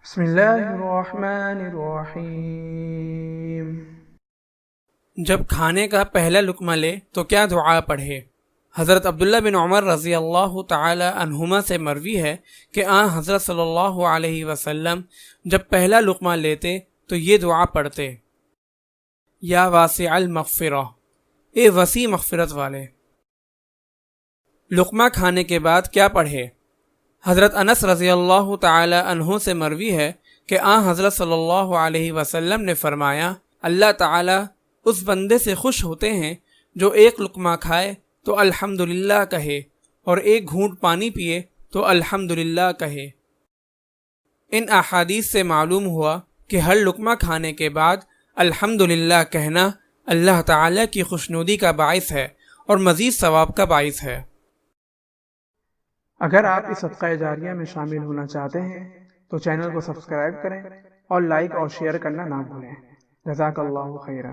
بسم اللہ الرحمن الرحیم۔ جب کھانے کا پہلا لقمہ لے تو کیا دعا پڑھے؟ حضرت عبداللہ بن عمر رضی اللہ تعالی عنہما سے مروی ہے کہ حضرت صلی اللہ علیہ وسلم جب پہلا لقمہ لیتے تو یہ دعا پڑھتے: یا واسع المغفرہ، اے وسیع مغفرت والے۔ لقمہ کھانے کے بعد کیا پڑھے؟ حضرت انس رضی اللہ تعالی عنہ سے مروی ہے کہ حضرت صلی اللہ علیہ وسلم نے فرمایا: اللہ تعالی اس بندے سے خوش ہوتے ہیں جو ایک لقمہ کھائے تو الحمدللہ کہے اور ایک گھونٹ پانی پیے تو الحمدللہ کہے۔ ان احادیث سے معلوم ہوا کہ ہر لقمہ کھانے کے بعد الحمدللہ کہنا اللہ تعالی کی خوشنودی کا باعث ہے اور مزید ثواب کا باعث ہے۔ اگر آپ اس صدقہ جاریہ میں شامل ہونا چاہتے ہیں تو چینل کو سبسکرائب کریں اور لائک اور شیئر کرنا نہ بھولیں۔ جزاک اللہ خیرا۔